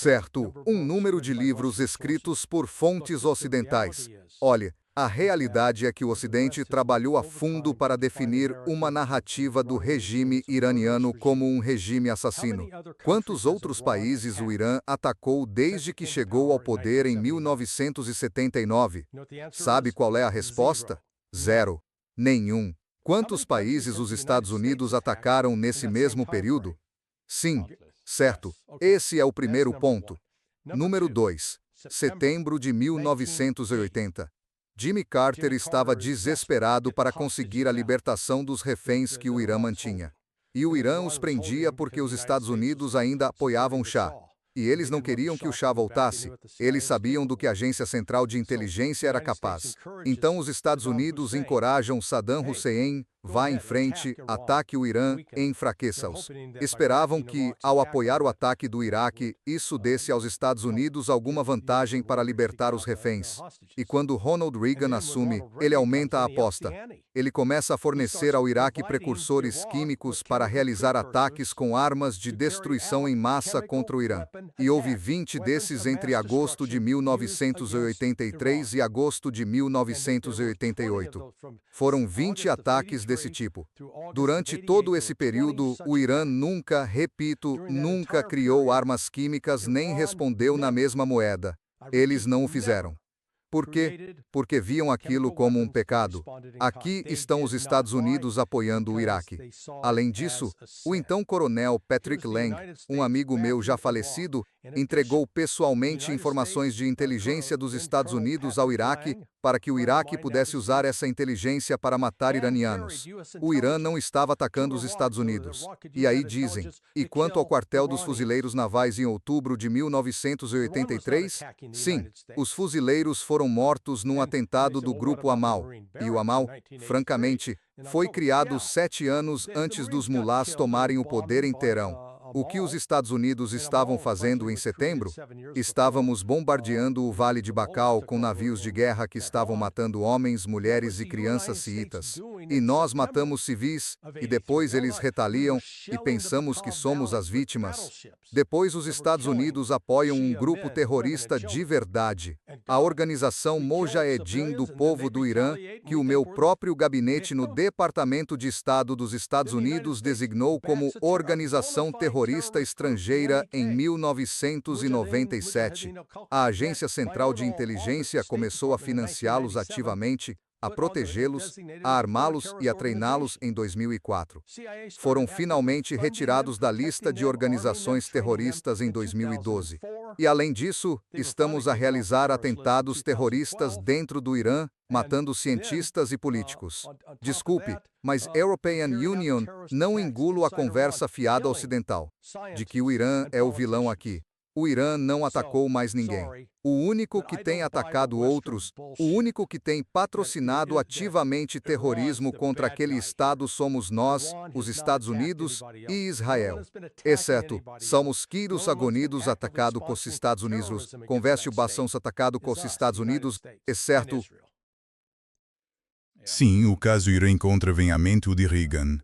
Certo, um número de livros escritos por fontes ocidentais. Olhe, a realidade é que o Ocidente trabalhou a fundo para definir uma narrativa do regime iraniano como um regime assassino. Quantos outros países o Irã atacou desde que chegou ao poder em 1979? Sabe qual é a resposta? Zero. Nenhum. Quantos países os Estados Unidos atacaram nesse mesmo período? Sim. Certo, esse é o primeiro ponto. Número 2. Setembro de 1980. Jimmy Carter estava desesperado para conseguir a libertação dos reféns que o Irã mantinha. E o Irã os prendia porque os Estados Unidos ainda apoiavam o Shah. E eles não queriam que o Shah voltasse. Eles sabiam do que a Agência Central de Inteligência era capaz. Então os Estados Unidos encorajam Saddam Hussein, vá em frente, ataque o Irã e enfraqueça-os. Esperavam que, ao apoiar o ataque do Iraque, isso desse aos Estados Unidos alguma vantagem para libertar os reféns. E quando Ronald Reagan assume, ele aumenta a aposta. Ele começa a fornecer ao Iraque precursores químicos para realizar ataques com armas de destruição em massa contra o Irã. E houve 20 desses entre agosto de 1983 e agosto de 1988. Foram 20 ataques desse tipo. Durante todo esse período, o Irã nunca, repito, nunca criou armas químicas nem respondeu na mesma moeda. Eles não o fizeram. Por quê? Porque viam aquilo como um pecado. Aqui estão os Estados Unidos apoiando o Iraque. Além disso, o então coronel Patrick Lang, um amigo meu já falecido, entregou pessoalmente informações de inteligência dos Estados Unidos ao Iraque para que o Iraque pudesse usar essa inteligência para matar iranianos. O Irã não estava atacando os Estados Unidos. E aí dizem, e quanto ao quartel dos fuzileiros navais em outubro de 1983? Sim, os fuzileiros foram mortos num atentado do grupo Amal. E o Amal, francamente, foi criado 7 anos antes dos mulás tomarem o poder em Teherão. O que os Estados Unidos estavam fazendo em setembro? Estávamos bombardeando o Vale de Bacal com navios de guerra que estavam matando homens, mulheres e crianças xiitas. E nós matamos civis, e depois eles retaliam, e pensamos que somos as vítimas. Depois os Estados Unidos apoiam um grupo terrorista de verdade, a Organização Mojahedin do Povo do Irã, que o meu próprio gabinete no Departamento de Estado dos Estados Unidos designou como organização terrorista estrangeira em 1997. A Agência Central de Inteligência começou a financiá-los ativamente, a protegê-los, a armá-los e a treiná-los em 2004. Foram finalmente retirados da lista de organizações terroristas em 2012. E além disso, estamos a realizar atentados terroristas dentro do Irã, matando cientistas e políticos. Desculpe, mas European Union não engulo a conversa fiada ocidental, de que o Irã é o vilão aqui. O Irã não atacou mais ninguém. O único que tem atacado outros, o único que tem patrocinado ativamente terrorismo contra aquele Estado somos nós, os Estados Unidos e Israel. Exceto, somos Quiros agonidos atacado com os Estados Unidos, converse o baçãos atacado com os Estados Unidos, exceto. Sim, o caso irá encontra vem à mente o de Reagan.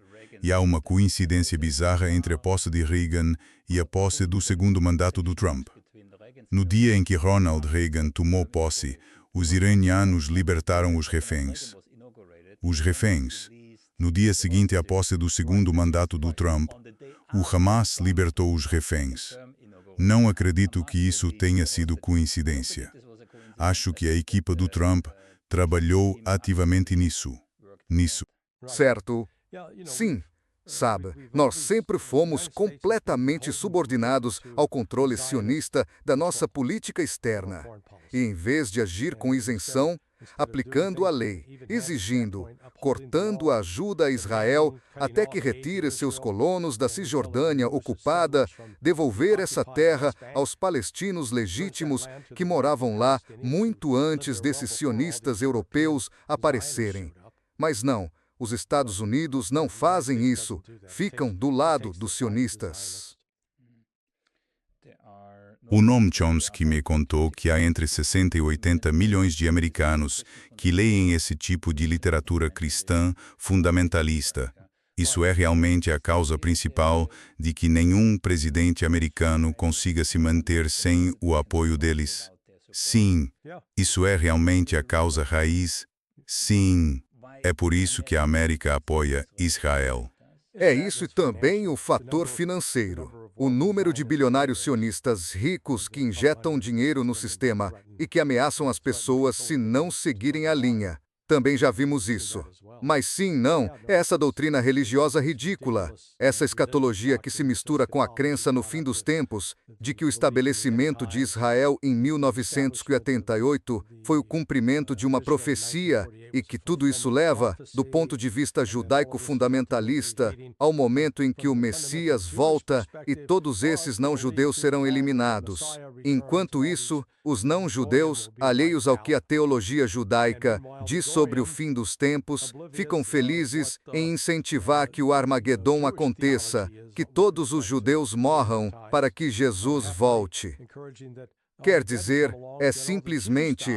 E há uma coincidência bizarra entre a posse de Reagan e a posse do segundo mandato do Trump. No dia em que Ronald Reagan tomou posse, os iranianos libertaram os reféns. Os reféns. No dia seguinte à posse do segundo mandato do Trump, o Hamas libertou os reféns. Não acredito que isso tenha sido coincidência. Acho que a equipa do Trump trabalhou ativamente nisso. Certo. Sim. Sabe, nós sempre fomos completamente subordinados ao controle sionista da nossa política externa. E em vez de agir com isenção, aplicando a lei, exigindo, cortando a ajuda a Israel até que retire seus colonos da Cisjordânia ocupada, devolver essa terra aos palestinos legítimos que moravam lá muito antes desses sionistas europeus aparecerem. Mas não. Os Estados Unidos não fazem isso, ficam do lado dos sionistas. O Noam Chomsky me contou que há entre 60 e 80 milhões de americanos que leem esse tipo de literatura cristã fundamentalista. Isso é realmente a causa principal de que nenhum presidente americano consiga se manter sem o apoio deles? Sim. Isso é realmente a causa raiz? Sim. É por isso que a América apoia Israel. É isso e também o fator financeiro. O número de bilionários sionistas ricos que injetam dinheiro no sistema e que ameaçam as pessoas se não seguirem a linha. Também já vimos isso. Mas sim, não, é essa doutrina religiosa ridícula, essa escatologia que se mistura com a crença no fim dos tempos, de que o estabelecimento de Israel em 1988 foi o cumprimento de uma profecia e que tudo isso leva, do ponto de vista judaico-fundamentalista, ao momento em que o Messias volta e todos esses não-judeus serão eliminados. Enquanto isso, os não-judeus, alheios ao que a teologia judaica diz sobre o fim dos tempos, ficam felizes em incentivar que o Armagedon aconteça, que todos os judeus morram para que Jesus volte. Quer dizer, é simplesmente,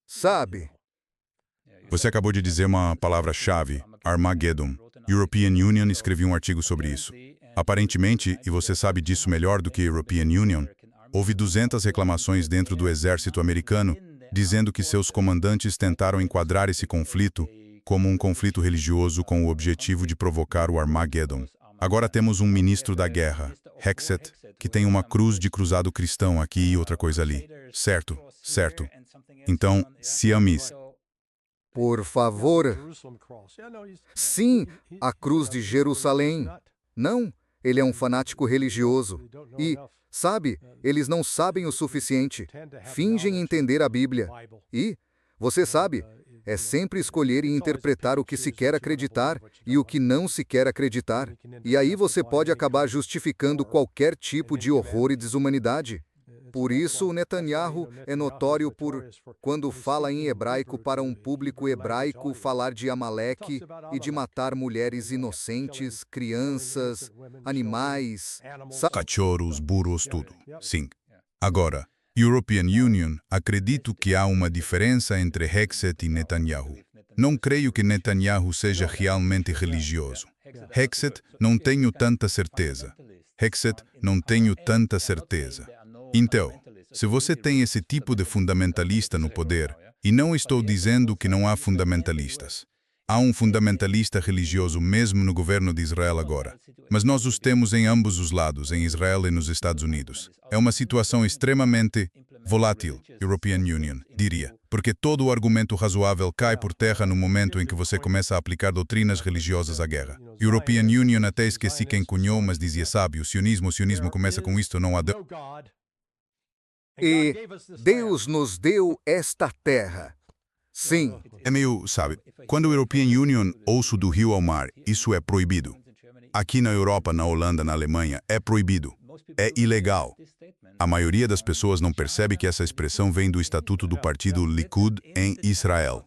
sabe? Você acabou de dizer uma palavra-chave, Armageddon. European Union escreveu um artigo sobre isso. Aparentemente, e você sabe disso melhor do que a European Union, houve 200 reclamações dentro do exército americano, dizendo que seus comandantes tentaram enquadrar esse conflito como um conflito religioso com o objetivo de provocar o Armageddon. Agora temos um ministro da guerra, Hexet, que tem uma cruz de cruzado cristão aqui e outra coisa ali. Certo, certo. Então, Siamis. Por favor. Sim, a cruz de Jerusalém. Não, ele é um fanático religioso. E, sabe, eles não sabem o suficiente. Fingem entender a Bíblia. E, você sabe, é sempre escolher e interpretar o que se quer acreditar e o que não se quer acreditar. E aí você pode acabar justificando qualquer tipo de horror e desumanidade. Por isso, o Netanyahu é notório por, quando fala em hebraico para um público hebraico, falar de Amaleque e de matar mulheres inocentes, crianças, animais, Cachorros, burros, tudo. Sim. Agora, European Union, acredito que há uma diferença entre Hexet e Netanyahu. Não creio que Netanyahu seja realmente religioso. Hexet, não tenho tanta certeza. Hexet, não tenho tanta certeza. Então, se você tem esse tipo de fundamentalista no poder, e não estou dizendo que não há fundamentalistas. Há um fundamentalista religioso mesmo no governo de Israel agora. Mas nós os temos em ambos os lados, em Israel e nos Estados Unidos. É uma situação extremamente volátil, European Union, diria. Porque todo o argumento razoável cai por terra no momento em que você começa a aplicar doutrinas religiosas à guerra. European Union até esqueci quem cunhou, mas dizia, sabe, o sionismo começa com isto, não há Deus. E Deus nos deu esta terra. Sim. É meio, sabe, quando o European Union ouço do rio ao mar, isso é proibido. Aqui na Europa, na Holanda, na Alemanha, é proibido. É ilegal. A maioria das pessoas não percebe que essa expressão vem do estatuto do partido Likud em Israel.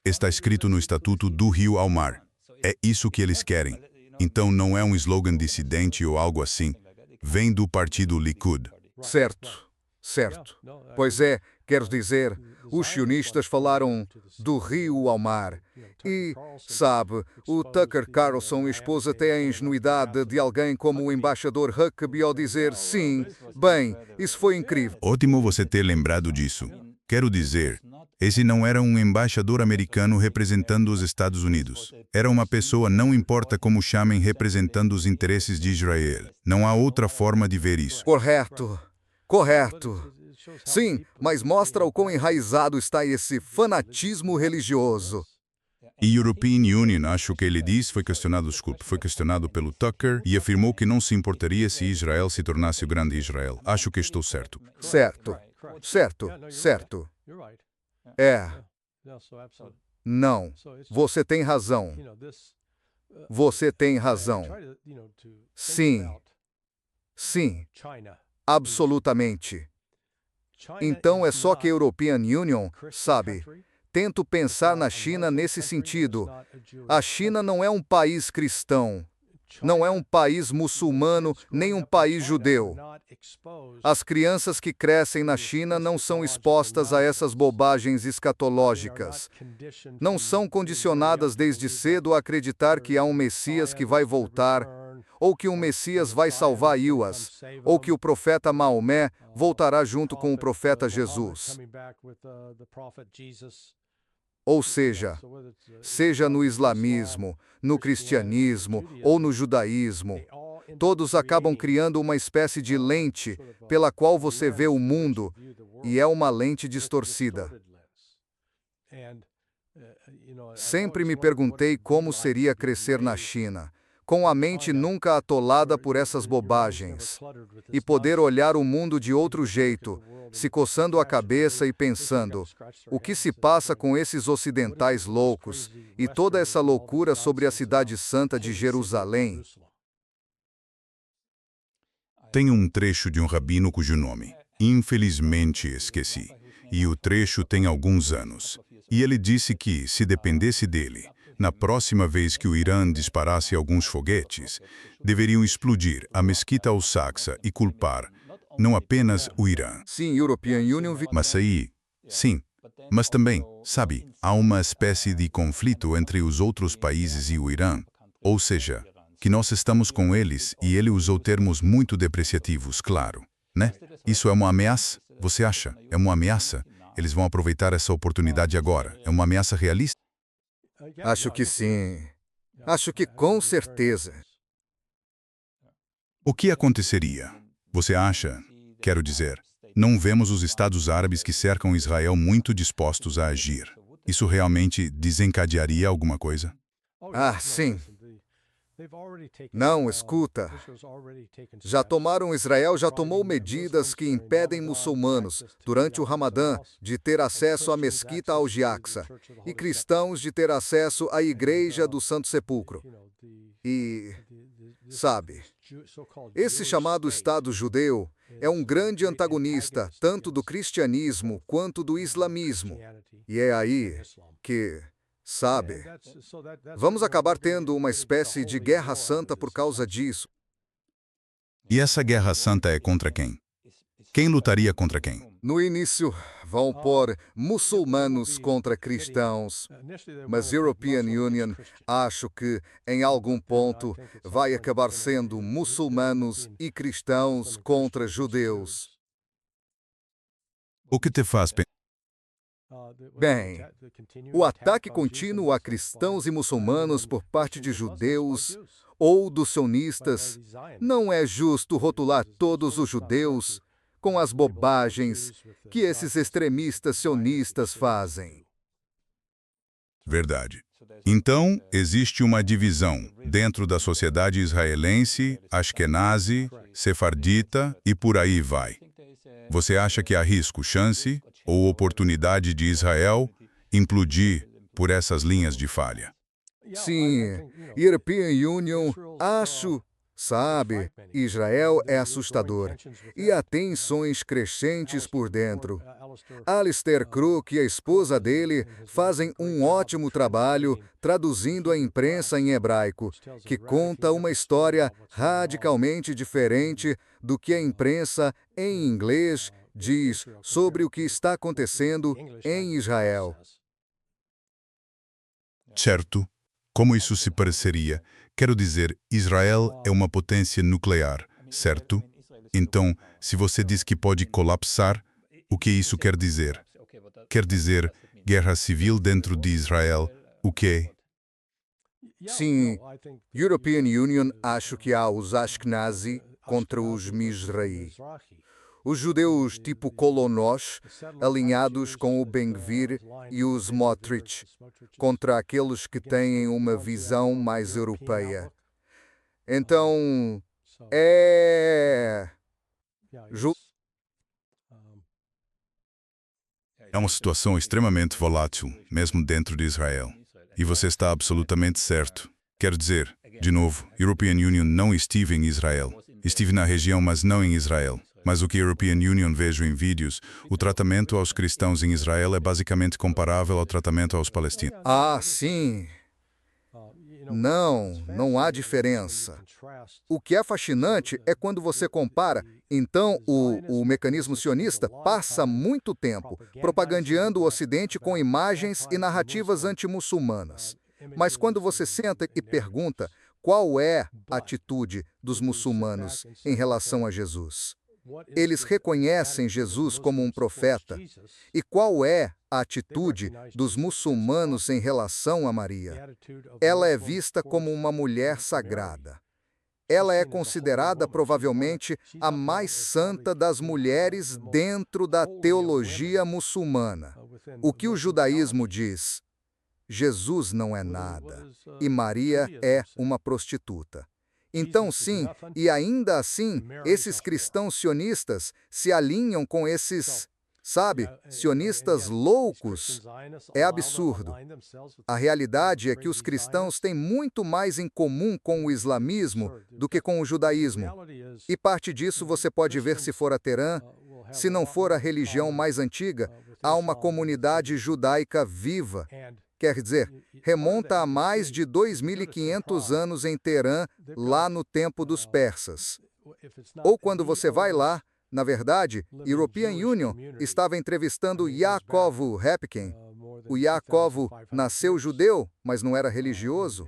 Está escrito no estatuto do rio ao mar. É isso que eles querem. Então não é um slogan dissidente ou algo assim. Vem do partido Likud. Certo. Certo. Pois é, quero dizer, os sionistas falaram do rio ao mar. E, sabe, o Tucker Carlson expôs até a ingenuidade de alguém como o embaixador Huckabee ao dizer, sim, bem, isso foi incrível. Ótimo você ter lembrado disso. Quero dizer, esse não era um embaixador americano representando os Estados Unidos. Era uma pessoa, não importa como chamem, representando os interesses de Israel. Não há outra forma de ver isso. Correto. Correto. Sim, mas mostra o quão enraizado está esse fanatismo religioso. E European Union, acho que ele disse, foi questionado pelo Tucker e afirmou que não se importaria se Israel se tornasse o grande Israel. Acho que estou certo. Certo. Certo. Certo. É. Não. Você tem razão. Você tem razão. Sim. Sim. Absolutamente. Então é só que a European Union, sabe, tento pensar na China nesse sentido. A China não é um país cristão, não é um país muçulmano, nem um país judeu. As crianças que crescem na China não são expostas a essas bobagens escatológicas. Não são condicionadas desde cedo a acreditar que há um Messias que vai voltar, ou que um Messias vai salvar Iuas, ou que o profeta Maomé voltará junto com o profeta Jesus. Ou seja, seja no islamismo, no cristianismo ou no judaísmo, todos acabam criando uma espécie de lente pela qual você vê o mundo, e é uma lente distorcida. Sempre me perguntei como seria crescer na China, com a mente nunca atolada por essas bobagens, e poder olhar o mundo de outro jeito, se coçando a cabeça e pensando: o que se passa com esses ocidentais loucos e toda essa loucura sobre a cidade santa de Jerusalém? Tem um trecho de um rabino cujo nome, infelizmente, esqueci, e o trecho tem alguns anos. E ele disse que, se dependesse dele, na próxima vez que o Irã disparasse alguns foguetes, deveriam explodir a Mesquita Al-Aqsa e culpar não apenas o Irã. Sim, European Union... Mas aí, sim, mas também, sabe, há uma espécie de conflito entre os outros países e o Irã, ou seja, que nós estamos com eles, e ele usou termos muito depreciativos, claro, né? Isso é uma ameaça? Você acha? É uma ameaça? Eles vão aproveitar essa oportunidade agora. É uma ameaça realista? Acho que sim. Acho que com certeza. O que aconteceria? Você acha? Quero dizer, não vemos os Estados Árabes que cercam Israel muito dispostos a agir. Isso realmente desencadearia alguma coisa? Ah, sim. Não, escuta. Israel já tomou medidas que impedem muçulmanos, durante o Ramadã, de ter acesso à Mesquita Al-Aqsa, e cristãos de ter acesso à Igreja do Santo Sepulcro. E, sabe, esse chamado Estado judeu é um grande antagonista tanto do cristianismo quanto do islamismo. E é aí que... sabe, vamos acabar tendo uma espécie de guerra santa por causa disso. E essa guerra santa é contra quem? Quem lutaria contra quem? No início, vão pôr muçulmanos contra cristãos, mas European Union, acho que, em algum ponto, vai acabar sendo muçulmanos e cristãos contra judeus. O que te faz pensar? Bem, o ataque contínuo a cristãos e muçulmanos por parte de judeus ou dos sionistas não é justo rotular todos os judeus com as bobagens que esses extremistas sionistas fazem. Verdade. Então, existe uma divisão dentro da sociedade israelense, ashkenazi, sefardita e por aí vai. Você acha que há risco, chance ou oportunidade de Israel implodir por essas linhas de falha? Sim, European Union, acho, sabe, Israel é assustador e há tensões crescentes por dentro. Alistair Crook e a esposa dele fazem um ótimo trabalho traduzindo a imprensa em hebraico, que conta uma história radicalmente diferente do que a imprensa em inglês diz sobre o que está acontecendo em Israel. Certo. Como isso se pareceria? Quero dizer, Israel é uma potência nuclear, certo? Então, se você diz que pode colapsar, o que isso quer dizer? Quer dizer, guerra civil dentro de Israel, o quê? Sim, European Union, acho que há os Ashkenazi contra os Mizrahi. Os judeus tipo Kolonosh, alinhados com o Ben-Gvir e os Smotrich, contra aqueles que têm uma visão mais europeia. Então, é uma situação extremamente volátil, mesmo dentro de Israel. E você está absolutamente certo. Quero dizer, de novo, European Union não estive em Israel. Estive na região, mas não em Israel. Mas o que European Union vejo em vídeos, o tratamento aos cristãos em Israel é basicamente comparável ao tratamento aos palestinos. Ah, sim. Não há diferença. O que é fascinante é quando você compara. Então, o mecanismo sionista passa muito tempo propagandeando o Ocidente com imagens e narrativas antimuçulmanas. Mas quando você senta e pergunta qual é a atitude dos muçulmanos em relação a Jesus, eles reconhecem Jesus como um profeta. E qual é a atitude dos muçulmanos em relação a Maria? Ela é vista como uma mulher sagrada. Ela é considerada provavelmente a mais santa das mulheres dentro da teologia muçulmana. O que o judaísmo diz? Jesus não é nada, e Maria é uma prostituta. Então, sim, e ainda assim, esses cristãos sionistas se alinham com esses, sionistas loucos. É absurdo. A realidade é que os cristãos têm muito mais em comum com o islamismo do que com o judaísmo. E parte disso você pode ver se for a Teherã. Se não for a religião mais antiga, há uma comunidade judaica viva. Quer dizer, remonta a mais de 2.500 anos em Teherã, lá no tempo dos persas. Ou quando você vai lá, na verdade, European Union estava entrevistando Yaakov Repkin. O Yaakov nasceu judeu, mas não era religioso.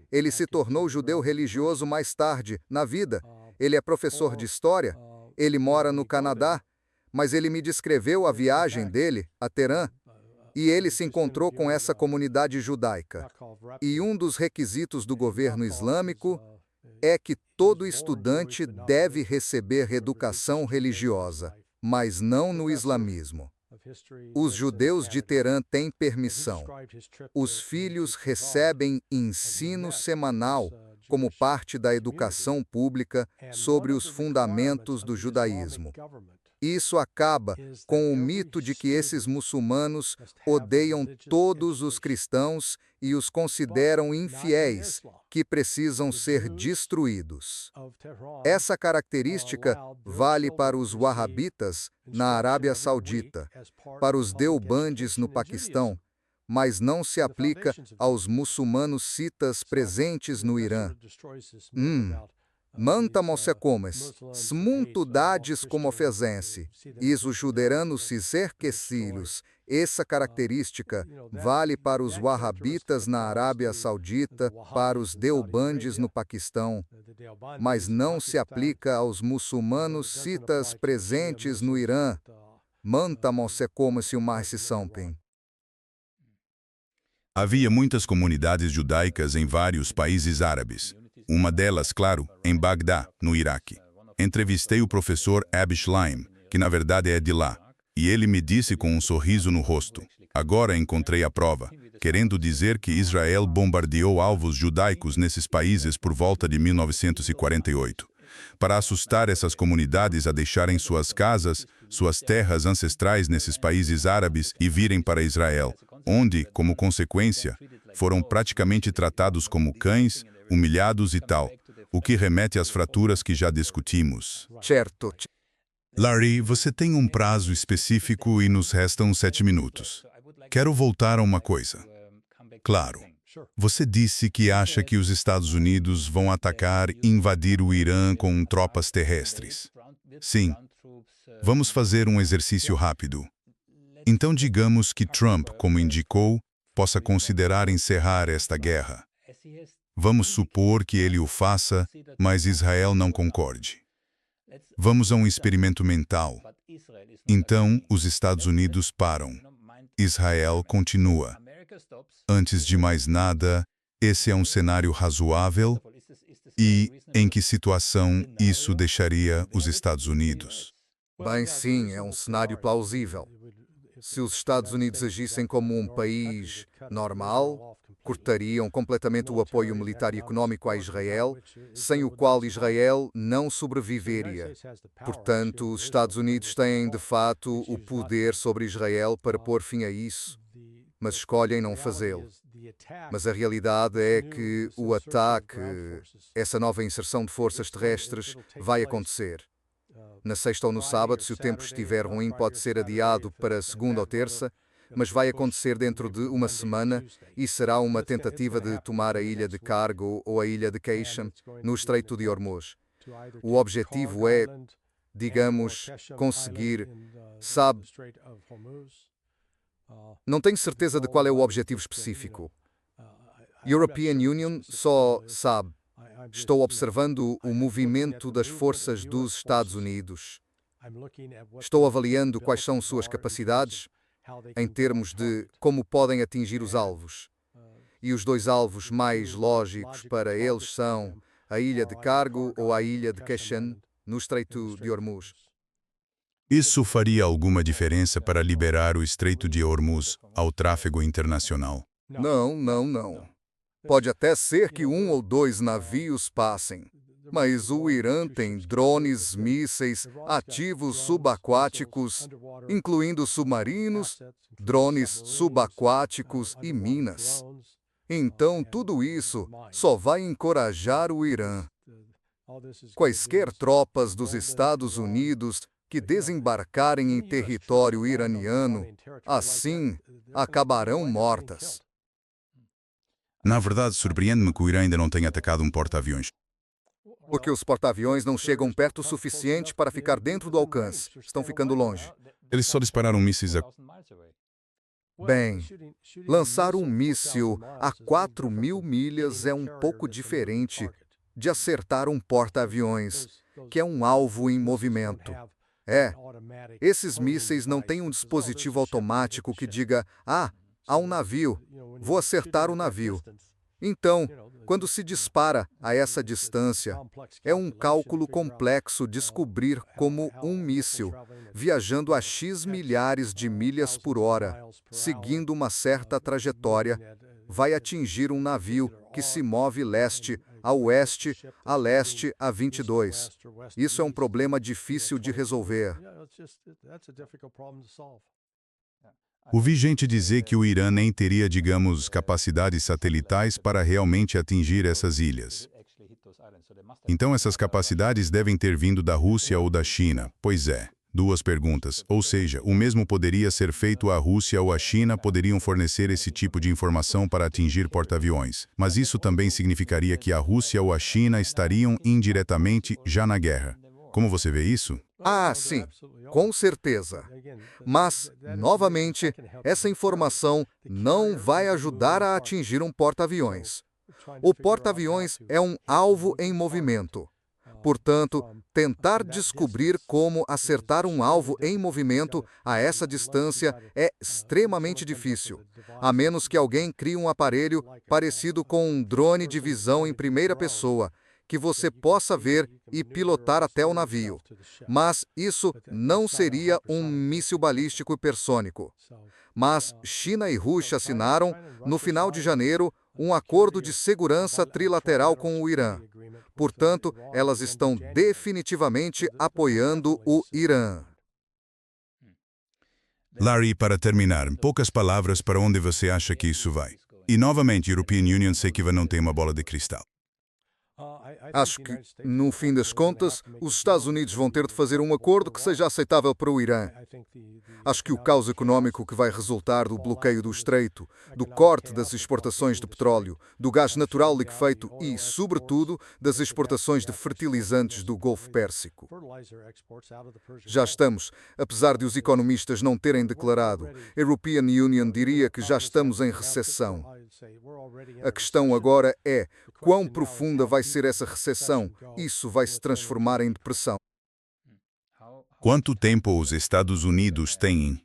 Ele se tornou judeu religioso mais tarde, na vida. Ele é professor de história. Ele mora no Canadá, mas ele me descreveu a viagem dele a Teherã. E ele se encontrou com essa comunidade judaica. E um dos requisitos do governo islâmico é que todo estudante deve receber educação religiosa, mas não no islamismo. Os judeus de Teherã têm permissão. Os filhos recebem ensino semanal como parte da educação pública sobre os fundamentos do judaísmo. Isso acaba com o mito de que esses muçulmanos odeiam todos os cristãos e os consideram infiéis, que precisam ser destruídos. Essa característica vale para os wahhabitas na Arábia Saudita, para os deobandes no Paquistão, mas não se aplica aos muçulmanos citas presentes no Irã. Mantamos comes, smuntu dades como ofesense, is os juderanos ciserquecilhos. Essa característica vale para os wahhabitas na Arábia Saudita, para os deobandes no Paquistão, mas não se aplica aos muçulmanos citas presentes no Irã. Mantamos como se o mais se sampem. Havia muitas comunidades judaicas em vários países árabes. Uma delas, claro, em Bagdá, no Iraque. Entrevistei o professor Abi Schleim, que na verdade é de lá, e ele me disse com um sorriso no rosto: agora encontrei a prova, querendo dizer que Israel bombardeou alvos judaicos nesses países por volta de 1948, para assustar essas comunidades a deixarem suas casas, suas terras ancestrais nesses países árabes e virem para Israel, onde, como consequência, foram praticamente tratados como cães, humilhados e tal, o que remete às fraturas que já discutimos. Certo. Larry, você tem um prazo específico e nos restam 7 minutos. Quero voltar a uma coisa. Claro, você disse que acha que os Estados Unidos vão atacar e invadir o Irã com tropas terrestres. Sim. Vamos fazer um exercício rápido. Então digamos que Trump, como indicou, possa considerar encerrar esta guerra. Vamos supor que ele o faça, mas Israel não concorde. Vamos a um experimento mental. Então, os Estados Unidos param. Israel continua. Antes de mais nada, esse é um cenário razoável? E em que situação isso deixaria os Estados Unidos? Bem, sim, é um cenário plausível. Se os Estados Unidos agissem como um país normal, cortariam completamente o apoio militar e econômico a Israel, sem o qual Israel não sobreviveria. Portanto, os Estados Unidos têm, de fato, o poder sobre Israel para pôr fim a isso, mas escolhem não fazê-lo. Mas a realidade é que o ataque, essa nova inserção de forças terrestres, vai acontecer. Na sexta ou no sábado, se o tempo estiver ruim, pode ser adiado para segunda ou terça, mas vai acontecer dentro de uma semana e será uma tentativa de tomar a ilha de Cargo ou a ilha de Keishan, no Estreito de Hormuz. O objetivo é, digamos, conseguir, sabe, não tenho certeza de qual é o objetivo específico. European Union só sabe. Estou observando o movimento das forças dos Estados Unidos. Estou avaliando quais são suas capacidades em termos de como podem atingir os alvos. E os dois alvos mais lógicos para eles são a ilha de Cargo ou a ilha de Keishan, no Estreito de Hormuz. Isso faria alguma diferença para liberar o Estreito de Hormuz ao tráfego internacional? Não. Pode até ser que um ou dois navios passem, mas o Irã tem drones, mísseis, ativos subaquáticos, incluindo submarinos, drones subaquáticos e minas. Então, tudo isso só vai encorajar o Irã. Quaisquer tropas dos Estados Unidos que desembarcarem em território iraniano, assim, acabarão mortas. Na verdade, surpreende-me que o Irã ainda não tenha atacado um porta-aviões. Porque os porta-aviões não chegam perto o suficiente para ficar dentro do alcance. Estão ficando longe. Eles só dispararam mísseis a... Bem, lançar um míssil a 4.000 milhas é um pouco diferente de acertar um porta-aviões, que é um alvo em movimento. Esses mísseis não têm um dispositivo automático que diga, há um navio, vou acertar o navio. Então, quando se dispara a essa distância, é um cálculo complexo descobrir como um míssil, viajando a X milhares de milhas por hora, seguindo uma certa trajetória, vai atingir um navio que se move leste a oeste, a leste a 22. Isso é um problema difícil de resolver. Ouvi gente dizer que o Irã nem teria, digamos, capacidades satelitais para realmente atingir essas ilhas. Então essas capacidades devem ter vindo da Rússia ou da China. Pois é. Duas perguntas. Ou seja, o mesmo poderia ser feito a Rússia ou a China poderiam fornecer esse tipo de informação para atingir porta-aviões. Mas isso também significaria que a Rússia ou a China estariam indiretamente já na guerra. Como você vê isso? Sim, com certeza. Mas, novamente, essa informação não vai ajudar a atingir um porta-aviões. O porta-aviões é um alvo em movimento. Portanto, tentar descobrir como acertar um alvo em movimento a essa distância é extremamente difícil, a menos que alguém crie um aparelho parecido com um drone de visão em primeira pessoa, que você possa ver e pilotar até o navio. Mas isso não seria um míssil balístico hipersônico. Mas China e Rússia assinaram, no final de janeiro, um acordo de segurança trilateral com o Irã. Portanto, elas estão definitivamente apoiando o Irã. Larry, para terminar, poucas palavras para onde você acha que isso vai. E novamente, European Union sei que não tem uma bola de cristal. Acho que, no fim das contas, os Estados Unidos vão ter de fazer um acordo que seja aceitável para o Irã. Acho que o caos econômico que vai resultar do bloqueio do Estreito, do corte das exportações de petróleo, do gás natural liquefeito e, sobretudo, das exportações de fertilizantes do Golfo Pérsico. Já estamos, apesar de os economistas não terem declarado, European Union diria que já estamos em recessão. A questão agora é quão profunda vai ser essa recessão. Isso vai se transformar em depressão. Quanto tempo os Estados Unidos têm?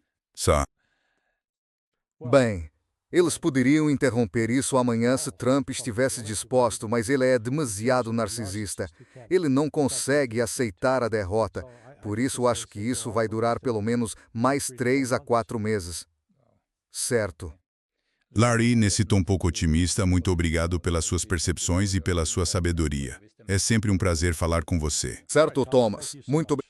Bem, eles poderiam interromper isso amanhã se Trump estivesse disposto, mas ele é demasiado narcisista. Ele não consegue aceitar a derrota. Por isso, acho que isso vai durar pelo menos mais 3 a 4 meses. Certo. Larry, nesse tom pouco otimista, muito obrigado pelas suas percepções e pela sua sabedoria. É sempre um prazer falar com você. Certo, Thomas. Muito obrigado.